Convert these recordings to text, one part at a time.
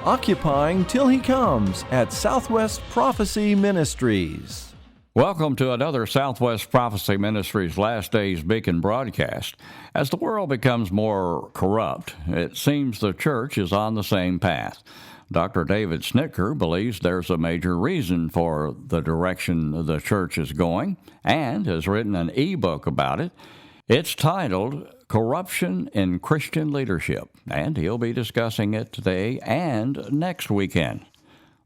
occupying till he comes at Southwest Prophecy Ministries. Welcome to another Southwest Prophecy Ministries Last Days Beacon broadcast. As the world becomes more corrupt, it seems the church is on the same path. Dr. David Schnittger believes there's a major reason for the direction the church is going and has written an e-book about it. It's titled Corruption in Christian Leadership, and he'll be discussing it today and next weekend.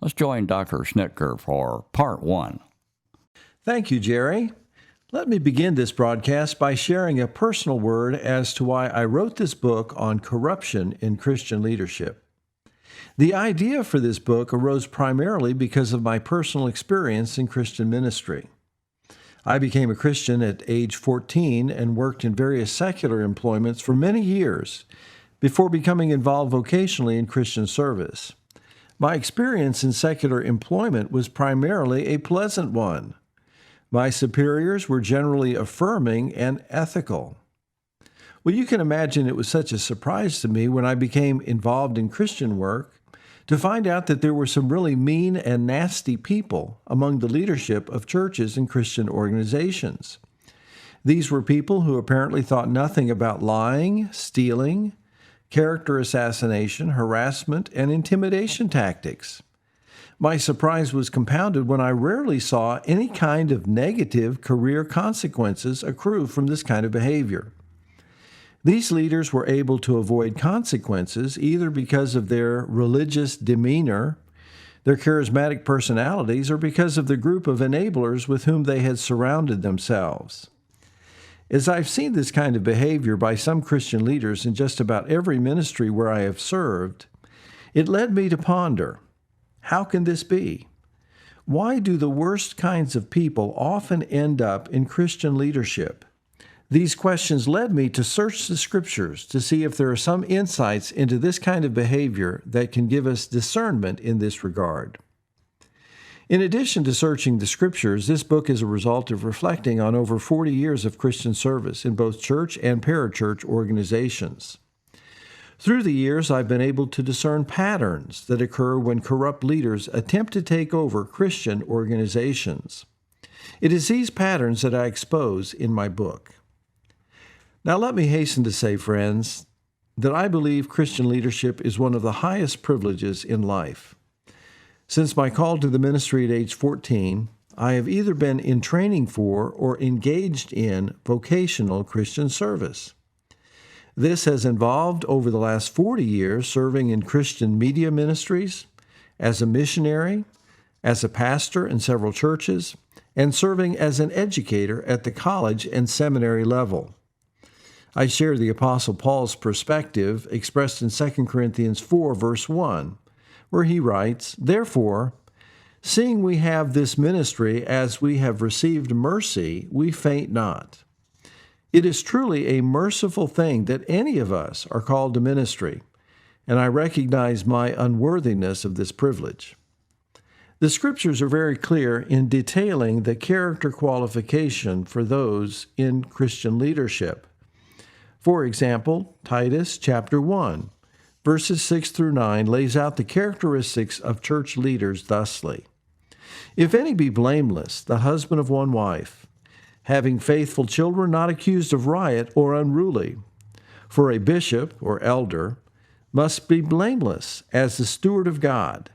Let's join Dr. Schnittger for Part 1. Thank you, Jerry. Let me begin this broadcast by sharing a personal word as to why I wrote this book on corruption in Christian leadership. The idea for this book arose primarily because of my personal experience in Christian ministry. I became a Christian at age 14 and worked in various secular employments for many years before becoming involved vocationally in Christian service. My experience in secular employment was primarily a pleasant one. My superiors were generally affirming and ethical. Well, you can imagine it was such a surprise to me when I became involved in Christian work to find out that there were some really mean and nasty people among the leadership of churches and Christian organizations. These were people who apparently thought nothing about lying, stealing, character assassination, harassment, and intimidation tactics. My surprise was compounded when I rarely saw any kind of negative career consequences accrue from this kind of behavior. These leaders were able to avoid consequences either because of their religious demeanor, their charismatic personalities, or because of the group of enablers with whom they had surrounded themselves. As I've seen this kind of behavior by some Christian leaders in just about every ministry where I have served, it led me to ponder, how can this be? Why do the worst kinds of people often end up in Christian leadership? These questions led me to search the Scriptures to see if there are some insights into this kind of behavior that can give us discernment in this regard. In addition to searching the Scriptures, this book is a result of reflecting on over 40 years of Christian service in both church and parachurch organizations. Through the years, I've been able to discern patterns that occur when corrupt leaders attempt to take over Christian organizations. It is these patterns that I expose in my book. Now, let me hasten to say, friends, that I believe Christian leadership is one of the highest privileges in life. Since my call to the ministry at age 14, I have either been in training for or engaged in vocational Christian service. This has involved, over the last 40 years, serving in Christian media ministries, as a missionary, as a pastor in several churches, and serving as an educator at the college and seminary level. I share the Apostle Paul's perspective expressed in 2 Corinthians 4, verse 1, where he writes, "Therefore, seeing we have this ministry as we have received mercy, we faint not." It is truly a merciful thing that any of us are called to ministry, and I recognize my unworthiness of this privilege. The Scriptures are very clear in detailing the character qualification for those in Christian leadership. For example, Titus chapter 1, verses 6 through 9 lays out the characteristics of church leaders thusly. "If any be blameless, the husband of one wife, having faithful children, not accused of riot or unruly. For a bishop or elder must be blameless as the steward of God,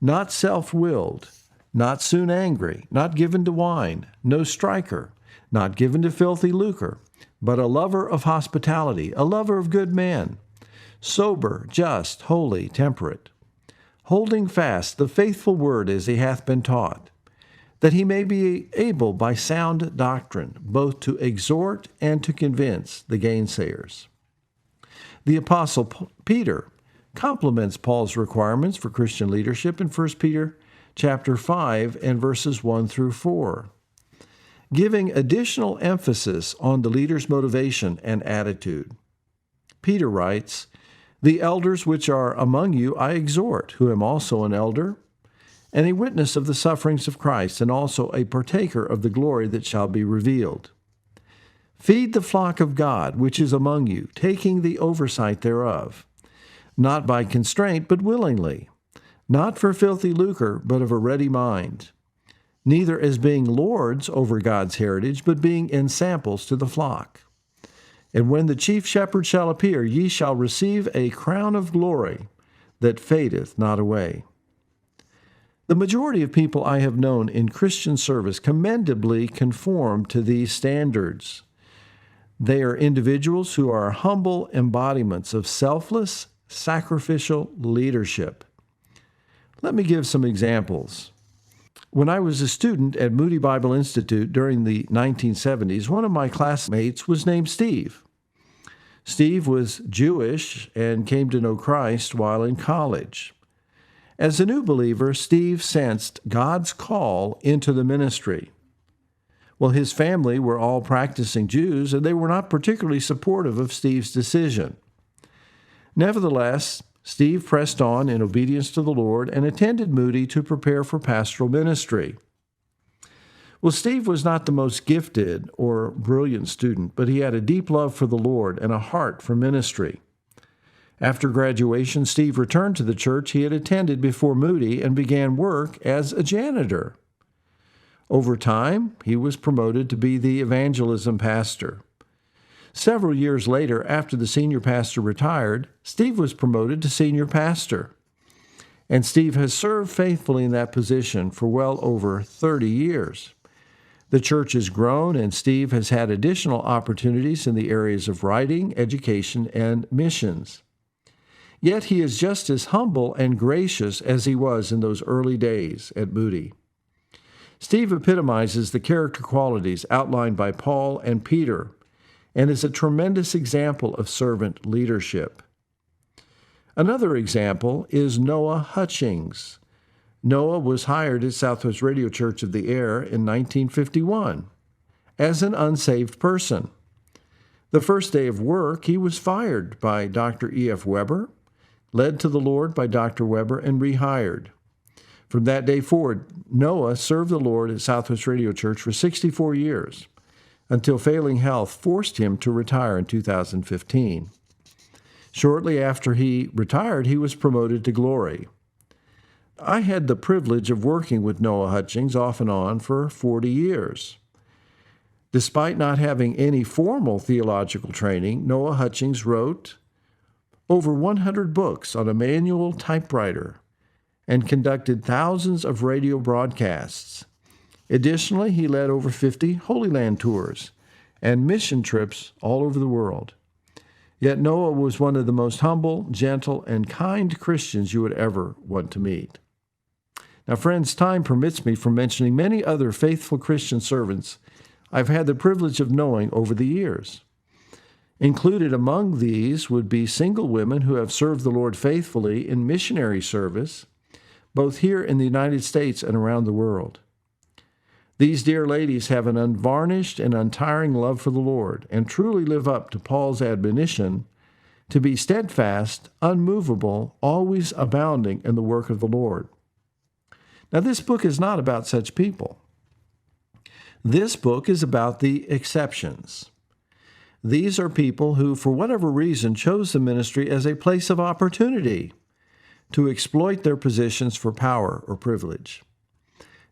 not self-willed, not soon angry, not given to wine, no striker, not given to filthy lucre, but a lover of hospitality, a lover of good men, sober, just, holy, temperate, holding fast the faithful word as he hath been taught, that he may be able by sound doctrine both to exhort and to convince the gainsayers." The Apostle Peter complements Paul's requirements for Christian leadership in 1 Peter chapter 5 and verses 1 through 4, giving additional emphasis on the leader's motivation and attitude. Peter writes, "The elders which are among you I exhort, who am also an elder, and a witness of the sufferings of Christ, and also a partaker of the glory that shall be revealed. Feed the flock of God which is among you, taking the oversight thereof, not by constraint, but willingly, not for filthy lucre, but of a ready mind, neither as being lords over God's heritage, but being ensamples to the flock. And when the chief shepherd shall appear, ye shall receive a crown of glory that fadeth not away. The majority of people I have known in Christian service commendably conform to these standards. They are individuals who are humble embodiments of selfless, sacrificial leadership. Let me give some examples. When I was a student at Moody Bible Institute during the 1970s, one of my classmates was named Steve. Steve was Jewish and came to know Christ while in college. As a new believer, Steve sensed God's call into the ministry. Well, his family were all practicing Jews, and they were not particularly supportive of Steve's decision. Nevertheless, Steve pressed on in obedience to the Lord and attended Moody to prepare for pastoral ministry. Well, Steve was not the most gifted or brilliant student, but he had a deep love for the Lord and a heart for ministry. After graduation, Steve returned to the church he had attended before Moody and began work as a janitor. Over time, he was promoted to be the evangelism pastor. Several years later, after the senior pastor retired, Steve was promoted to senior pastor. And Steve has served faithfully in that position for well over 30 years. The church has grown, and Steve has had additional opportunities in the areas of writing, education, and missions. Yet he is just as humble and gracious as he was in those early days at Moody. Steve epitomizes the character qualities outlined by Paul and Peter and is a tremendous example of servant leadership. Another example is Noah Hutchings. Noah was hired at Southwest Radio Church of the Air in 1951 as an unsaved person. The first day of work, he was fired by Dr. E.F. Weber, led to the Lord by Dr. Weber, and rehired. From that day forward, Noah served the Lord at Southwest Radio Church for 64 years, until failing health forced him to retire in 2015. Shortly after he retired, he was promoted to glory. I had the privilege of working with Noah Hutchings off and on for 40 years. Despite not having any formal theological training, Noah Hutchings wrote over 100 books on a manual typewriter and conducted thousands of radio broadcasts. Additionally, he led over 50 Holy Land tours and mission trips all over the world. Yet Noah was one of the most humble, gentle, and kind Christians you would ever want to meet. Now, friends, time permits me from mentioning many other faithful Christian servants I've had the privilege of knowing over the years. Included among these would be single women who have served the Lord faithfully in missionary service, both here in the United States and around the world. These dear ladies have an unvarnished and untiring love for the Lord and truly live up to Paul's admonition to be steadfast, unmovable, always abounding in the work of the Lord. Now, this book is not about such people. This book is about the exceptions. These are people who, for whatever reason, chose the ministry as a place of opportunity to exploit their positions for power or privilege.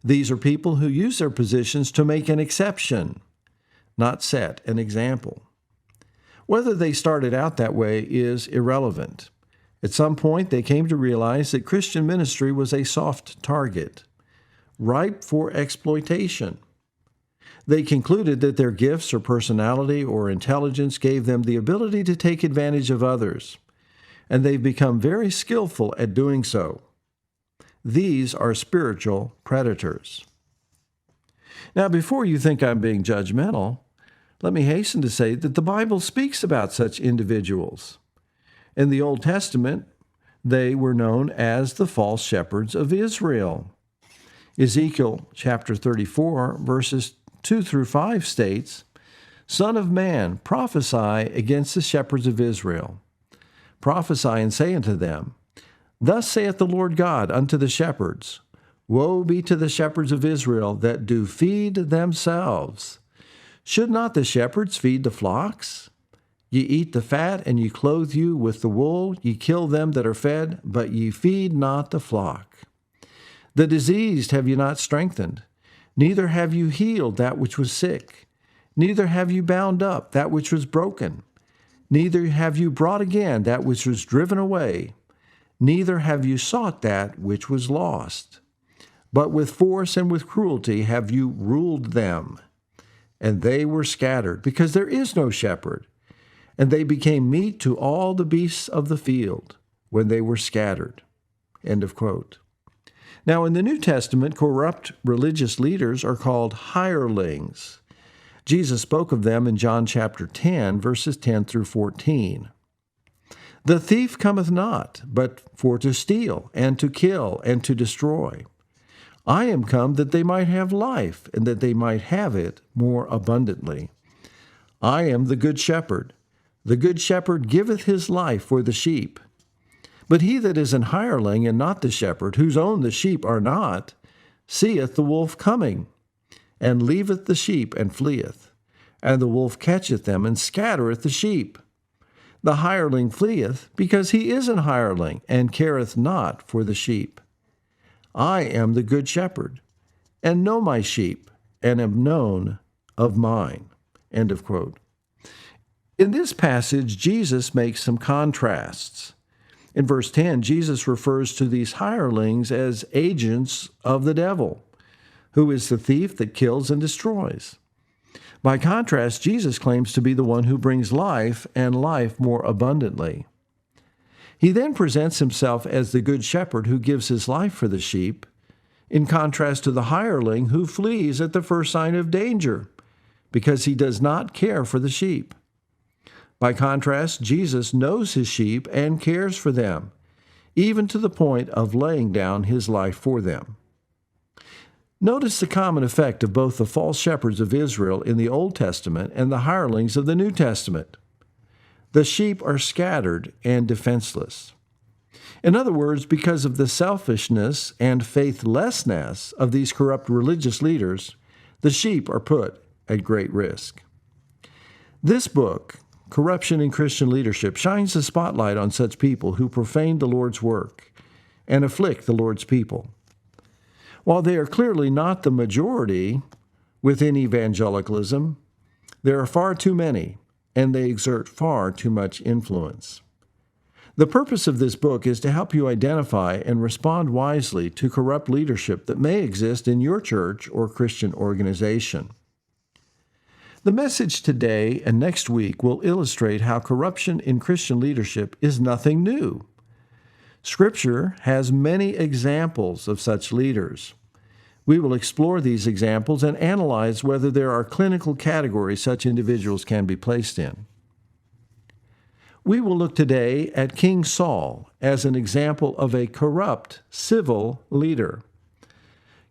These are people who use their positions to make an exception, not set an example. Whether they started out that way is irrelevant. At some point, they came to realize that Christian ministry was a soft target, ripe for exploitation. They concluded that their gifts or personality or intelligence gave them the ability to take advantage of others, and they've become very skillful at doing so. These are spiritual predators. Now, before you think I'm being judgmental, let me hasten to say that the Bible speaks about such individuals. In the Old Testament, they were known as the false shepherds of Israel. Ezekiel chapter 34, verses 2 through 5 states, "Son of man, prophesy against the shepherds of Israel. Prophesy and say unto them, Thus saith the Lord God unto the shepherds, Woe be to the shepherds of Israel that do feed themselves. Should not the shepherds feed the flocks? Ye eat the fat, and ye clothe you with the wool. Ye kill them that are fed, but ye feed not the flock. The diseased have ye not strengthened, neither have you healed that which was sick, neither have you bound up that which was broken, neither have you brought again that which was driven away, neither have you sought that which was lost. But with force and with cruelty have you ruled them, and they were scattered, because there is no shepherd. And they became meat to all the beasts of the field when they were scattered." End of quote. Now, in the New Testament, corrupt religious leaders are called hirelings. Jesus spoke of them in John chapter 10, verses 10 through 14. "The thief cometh not, but for to steal, and to kill, and to destroy. I am come that they might have life, and that they might have it more abundantly. I am the good shepherd. The good shepherd giveth his life for the sheep. But he that is an hireling, and not the shepherd, whose own the sheep are not, seeth the wolf coming, and leaveth the sheep, and fleeth. And the wolf catcheth them, and scattereth the sheep. The hireling fleeth, because he is an hireling, and careth not for the sheep. I am the good shepherd, and know my sheep, and am known of mine." End of quote. In this passage, Jesus makes some contrasts. In verse 10, Jesus refers to these hirelings as agents of the devil, who is the thief that kills and destroys. By contrast, Jesus claims to be the one who brings life, and life more abundantly. He then presents himself as the good shepherd who gives his life for the sheep, in contrast to the hireling who flees at the first sign of danger, because he does not care for the sheep. By contrast, Jesus knows his sheep and cares for them, even to the point of laying down his life for them. Notice the common effect of both the false shepherds of Israel in the Old Testament and the hirelings of the New Testament. The sheep are scattered and defenseless. In other words, because of the selfishness and faithlessness of these corrupt religious leaders, the sheep are put at great risk. This book, Corruption in Christian Leadership, shines the spotlight on such people who profane the Lord's work and afflict the Lord's people. While they are clearly not the majority within evangelicalism, there are far too many, and they exert far too much influence. The purpose of this book is to help you identify and respond wisely to corrupt leadership that may exist in your church or Christian organization. The message today and next week will illustrate how corruption in Christian leadership is nothing new. Scripture has many examples of such leaders. We will explore these examples and analyze whether there are clinical categories such individuals can be placed in. We will look today at King Saul as an example of a corrupt civil leader.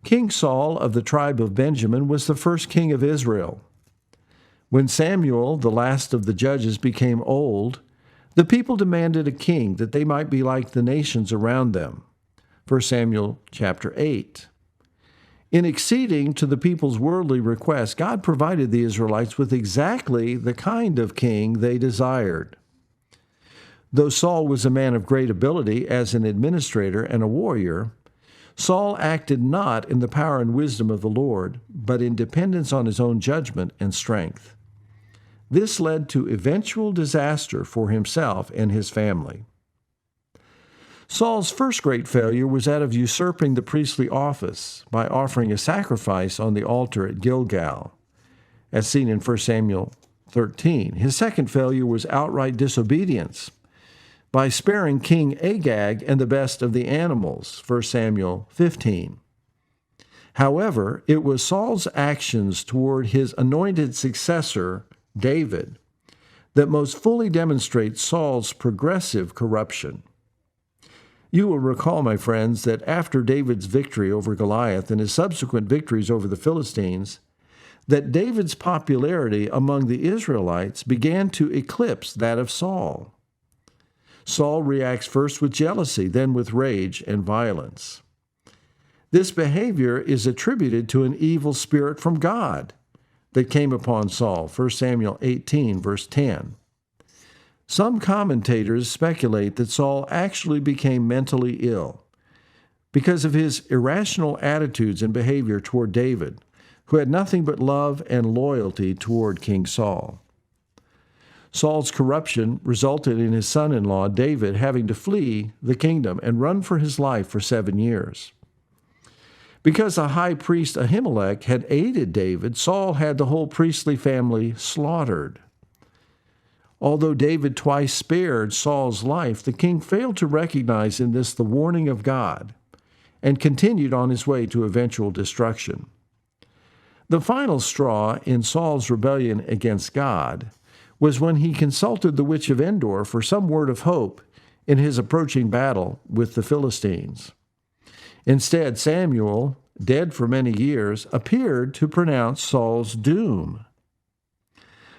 King Saul of the tribe of Benjamin was the first king of Israel. When Samuel, the last of the judges, became old, the people demanded a king that they might be like the nations around them. 1 Samuel chapter 8. In acceding to the people's worldly requests, God provided the Israelites with exactly the kind of king they desired. Though Saul was a man of great ability as an administrator and a warrior, Saul acted not in the power and wisdom of the Lord, but in dependence on his own judgment and strength. This led to eventual disaster for himself and his family. Saul's first great failure was that of usurping the priestly office by offering a sacrifice on the altar at Gilgal, as seen in 1 Samuel 13. His second failure was outright disobedience by sparing King Agag and the best of the animals, 1 Samuel 15. However, it was Saul's actions toward his anointed successor, David, that most fully demonstrate Saul's progressive corruption. You will recall, my friends, that after David's victory over Goliath and his subsequent victories over the Philistines, that David's popularity among the Israelites began to eclipse that of Saul. Saul reacts first with jealousy, then with rage and violence. This behavior is attributed to an evil spirit from God that came upon Saul, 1 Samuel 18, verse 10. Some commentators speculate that Saul actually became mentally ill because of his irrational attitudes and behavior toward David, who had nothing but love and loyalty toward King Saul. Saul's corruption resulted in his son-in-law, David, having to flee the kingdom and run for his life for 7 years. Because the high priest Ahimelech had aided David, Saul had the whole priestly family slaughtered. Although David twice spared Saul's life, the king failed to recognize in this the warning of God and continued on his way to eventual destruction. The final straw in Saul's rebellion against God was when he consulted the witch of Endor for some word of hope in his approaching battle with the Philistines. Instead, Samuel, dead for many years, appeared to pronounce Saul's doom.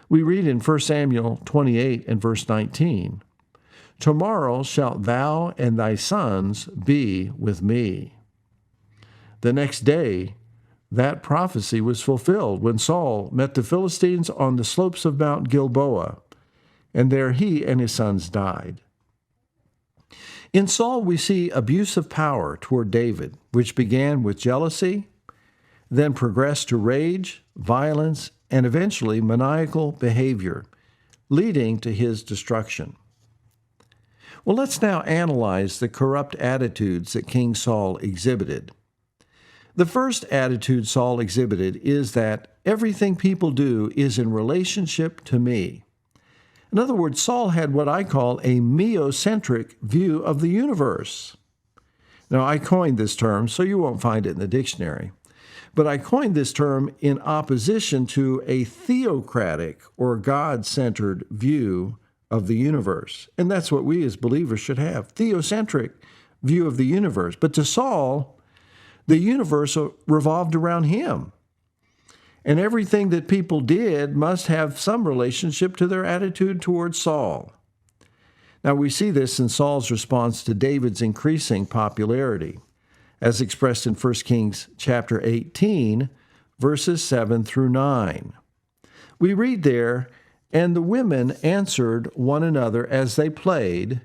We read in 1 Samuel 28 and verse 19, "Tomorrow shalt thou and thy sons be with me." The next day, that prophecy was fulfilled when Saul met the Philistines on the slopes of Mount Gilboa, and there he and his sons died. In Saul, we see abuse of power toward David, which began with jealousy, then progressed to rage, violence, and eventually maniacal behavior, leading to his destruction. Well, let's now analyze the corrupt attitudes that King Saul exhibited. The first attitude Saul exhibited is that everything people do is in relationship to me. In other words, Saul had what I call a meocentric view of the universe. Now, I coined this term, so you won't find it in the dictionary. But I coined this term in opposition to a theocratic or God-centered view of the universe. And that's what we as believers should have, theocentric view of the universe. But to Saul, the universe revolved around him. And everything that people did must have some relationship to their attitude towards Saul. Now, we see this in Saul's response to David's increasing popularity, as expressed in 1 Kings chapter 18, verses 7 through 9. We read there, "And the women answered one another as they played,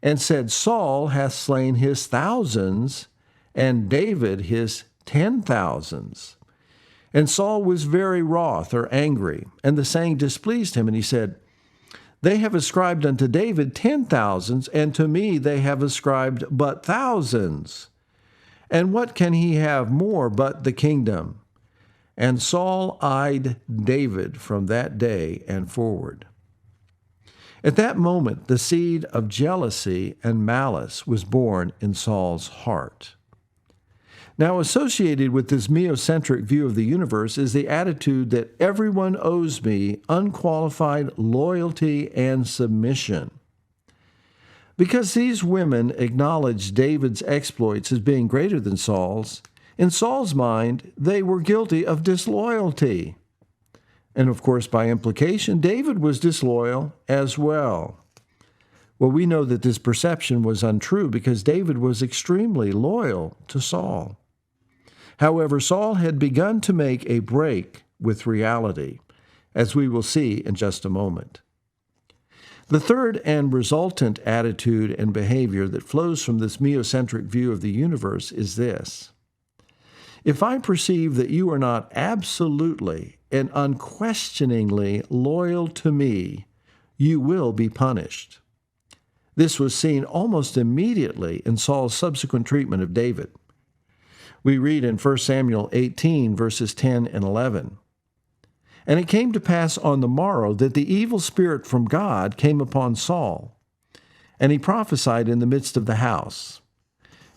and said, Saul hath slain his thousands, and David his 10,000s. And Saul was very wroth," or angry, "and the saying displeased him, and he said, They have ascribed unto David 10,000s, and to me they have ascribed but thousands. And what can he have more but the kingdom? And Saul eyed David from that day and forward." At that moment, the seed of jealousy and malice was born in Saul's heart. Now, associated with this meocentric view of the universe is the attitude that everyone owes me unqualified loyalty and submission. Because these women acknowledged David's exploits as being greater than Saul's, in Saul's mind, they were guilty of disloyalty. And of course, by implication, David was disloyal as well. Well, we know that this perception was untrue because David was extremely loyal to Saul. However, Saul had begun to make a break with reality, as we will see in just a moment. The third and resultant attitude and behavior that flows from this meocentric view of the universe is this: if I perceive that you are not absolutely and unquestioningly loyal to me, you will be punished. This was seen almost immediately in Saul's subsequent treatment of David. We read in 1 Samuel 18, verses 10 and 11. "And it came to pass on the morrow that the evil spirit from God came upon Saul, and he prophesied in the midst of the house.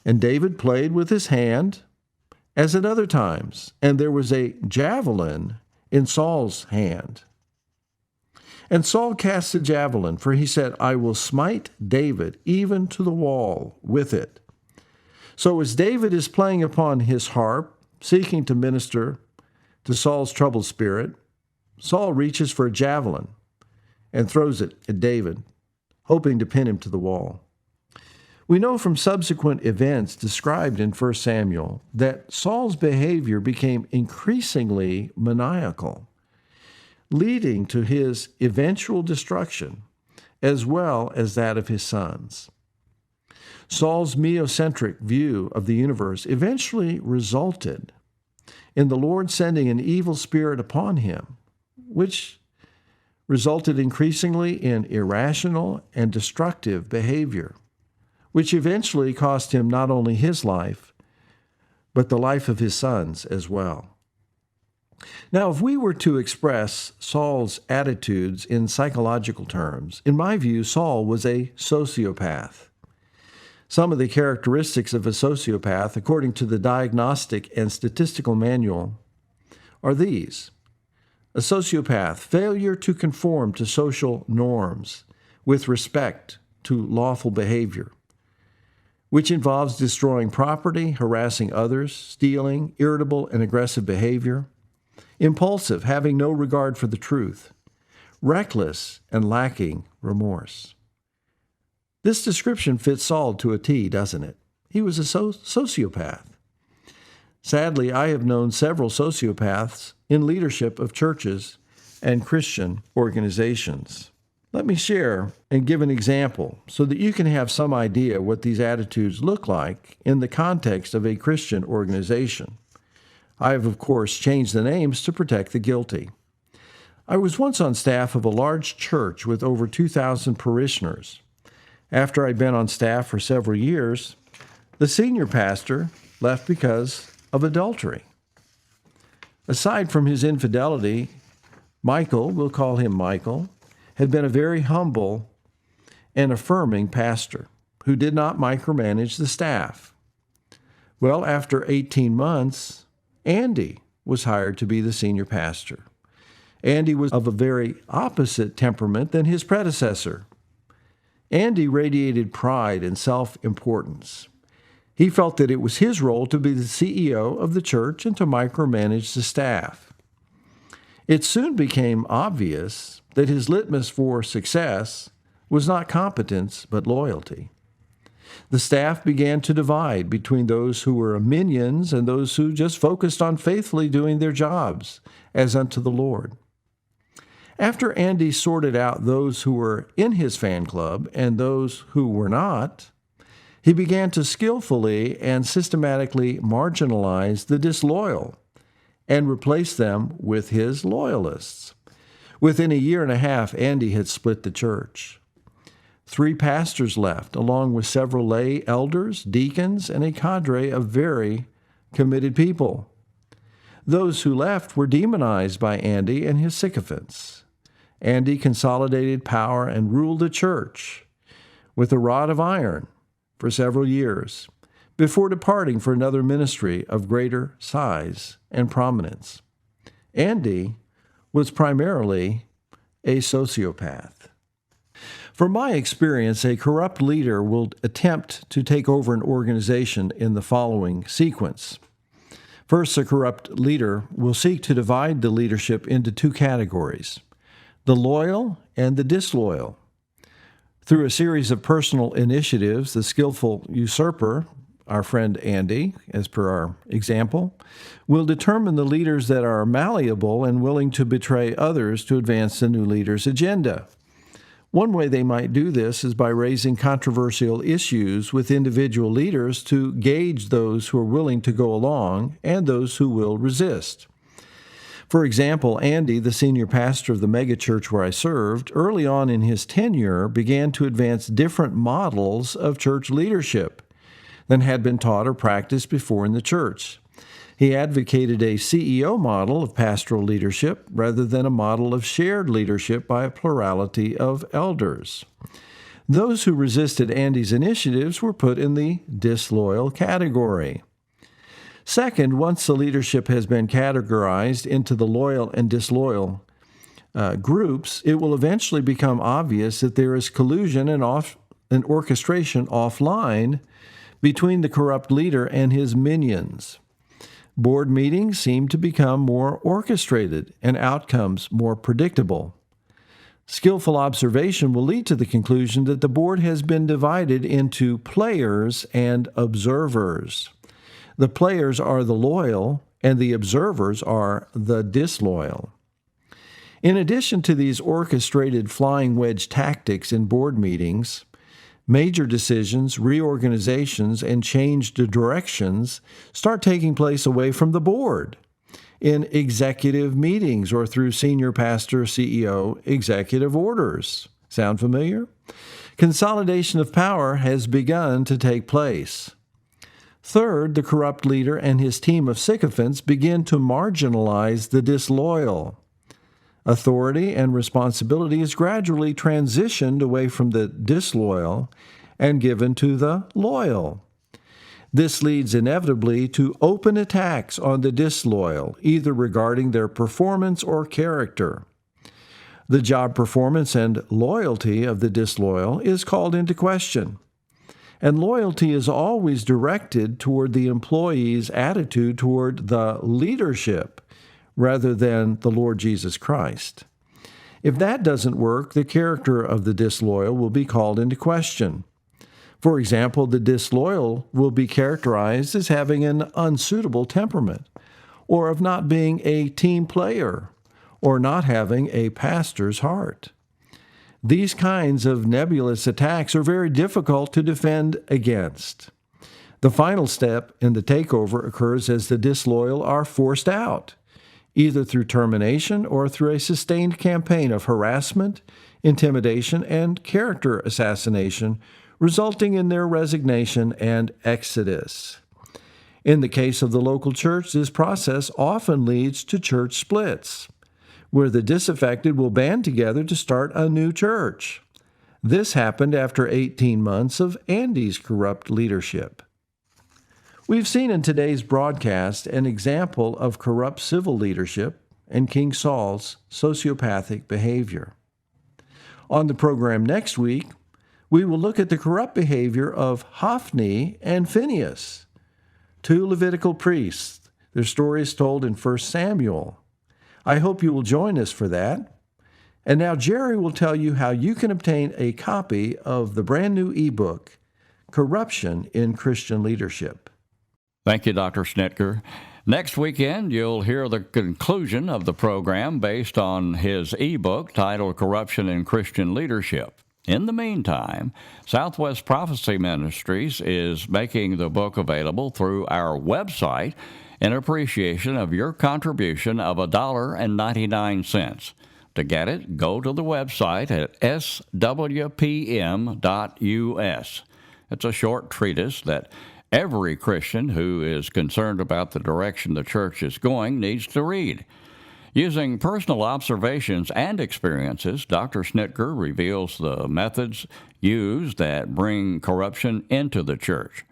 And David played with his hand, as at other times, and there was a javelin in Saul's hand. And Saul cast the javelin, for he said, I will smite David even to the wall with it. So as David is playing upon his harp, seeking to minister to Saul's troubled spirit, Saul reaches for a javelin and throws it at David, hoping to pin him to the wall. We know from subsequent events described in 1 Samuel that Saul's behavior became increasingly maniacal, leading to his eventual destruction as well as that of his sons. Saul's meocentric view of the universe eventually resulted in the Lord sending an evil spirit upon him, which resulted increasingly in irrational and destructive behavior, which eventually cost him not only his life, but the life of his sons as well. Now, if we were to express Saul's attitudes in psychological terms, in my view, Saul was a sociopath. Some of the characteristics of a sociopath, according to the Diagnostic and Statistical Manual, are these. A sociopath, failure to conform to social norms with respect to lawful behavior, which involves destroying property, harassing others, stealing, irritable and aggressive behavior, impulsive, having no regard for the truth, reckless, and lacking remorse. This description fits Saul to a T, doesn't it? He was a sociopath. Sadly, I have known several sociopaths in leadership of churches and Christian organizations. Let me share and give an example so that you can have some idea what these attitudes look like in the context of a Christian organization. I have, of course, changed the names to protect the guilty. I was once on staff of a large church with over 2,000 parishioners. After I'd been on staff for several years, the senior pastor left because of adultery. Aside from his infidelity, Michael, we'll call him Michael, had been a very humble and affirming pastor who did not micromanage the staff. Well, after 18 months, Andy was hired to be the senior pastor. Andy was of a very opposite temperament than his predecessor. Andy radiated pride and self-importance. He felt that it was his role to be the CEO of the church and to micromanage the staff. It soon became obvious that his litmus for success was not competence, but loyalty. The staff began to divide between those who were minions and those who just focused on faithfully doing their jobs as unto the Lord. After Andy sorted out those who were in his fan club and those who were not, he began to skillfully and systematically marginalize the disloyal and replace them with his loyalists. Within a year and a half, Andy had split the church. 3 pastors left, along with several lay elders, deacons, and a cadre of very committed people. Those who left were demonized by Andy and his sycophants. Andy consolidated power and ruled the church with a rod of iron for several years before departing for another ministry of greater size and prominence. Andy was primarily a sociopath. From my experience, a corrupt leader will attempt to take over an organization in the following sequence. First, a corrupt leader will seek to divide the leadership into 2 categories, the loyal and the disloyal. Through a series of personal initiatives, the skillful usurper, our friend Andy, as per our example, will determine the leaders that are malleable and willing to betray others to advance the new leader's agenda. One way they might do this is by raising controversial issues with individual leaders to gauge those who are willing to go along and those who will resist. For example, Andy, the senior pastor of the megachurch where I served, early on in his tenure began to advance different models of church leadership than had been taught or practiced before in the church. He advocated a CEO model of pastoral leadership rather than a model of shared leadership by a plurality of elders. Those who resisted Andy's initiatives were put in the disloyal category. Second, once the leadership has been categorized into the loyal and disloyal groups, it will eventually become obvious that there is collusion and orchestration offline between the corrupt leader and his minions. Board meetings seem to become more orchestrated and outcomes more predictable. Skillful observation will lead to the conclusion that the board has been divided into players and observers. The players are the loyal, and the observers are the disloyal. In addition to these orchestrated flying wedge tactics in board meetings, major decisions, reorganizations, and changed directions start taking place away from the board in executive meetings or through senior pastor, CEO, executive orders. Sound familiar? Consolidation of power has begun to take place. Third, the corrupt leader and his team of sycophants begin to marginalize the disloyal. Authority and responsibility is gradually transitioned away from the disloyal and given to the loyal. This leads inevitably to open attacks on the disloyal, either regarding their performance or character. The job performance and loyalty of the disloyal is called into question. And loyalty is always directed toward the employee's attitude toward the leadership rather than the Lord Jesus Christ. If that doesn't work, the character of the disloyal will be called into question. For example, the disloyal will be characterized as having an unsuitable temperament, or of not being a team player, or not having a pastor's heart. These kinds of nebulous attacks are very difficult to defend against. The final step in the takeover occurs as the disloyal are forced out, either through termination or through a sustained campaign of harassment, intimidation, and character assassination, resulting in their resignation and exodus. In the case of the local church, this process often leads to church splits, where the disaffected will band together to start a new church. This happened after 18 months of Andy's corrupt leadership. We've seen in today's broadcast an example of corrupt civil leadership and King Saul's sociopathic behavior. On the program next week, we will look at the corrupt behavior of Hophni and Phinehas, two Levitical priests. Their story is told in 1 Samuel. I hope you will join us for that. And now Jerry will tell you how you can obtain a copy of the brand new ebook, Corruption in Christian Leadership. Thank you, Dr. Schnittger. Next weekend, you'll hear the conclusion of the program based on his ebook titled Corruption in Christian Leadership. In the meantime, Southwest Prophecy Ministries is making the book available through our website in appreciation of your contribution of $1.99. To get it, go to the website at SWPM.us. It's a short treatise that every Christian who is concerned about the direction the church is going needs to read. Using personal observations and experiences, Dr. Schnittger reveals the methods used that bring corruption into the church.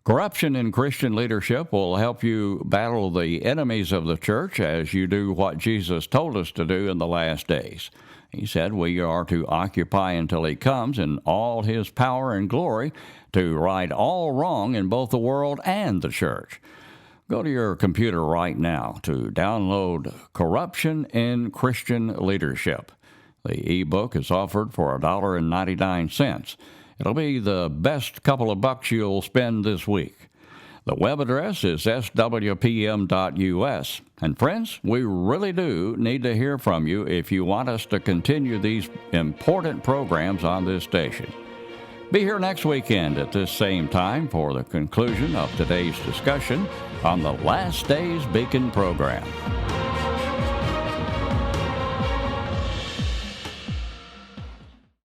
Corruption in Christian leadership will help you battle the enemies of the church as you do what Jesus told us to do in the last days. He said we are to occupy until he comes in all his power and glory to right all wrong in both the world and the church. Go to your computer right now to download Corruption in Christian Leadership. The ebook is offered for $1.99. It'll be the best couple of bucks you'll spend this week. The web address is swpm.us. And friends, we really do need to hear from you if you want us to continue these important programs on this station. Be here next weekend at this same time for the conclusion of today's discussion on the Last Days Beacon program.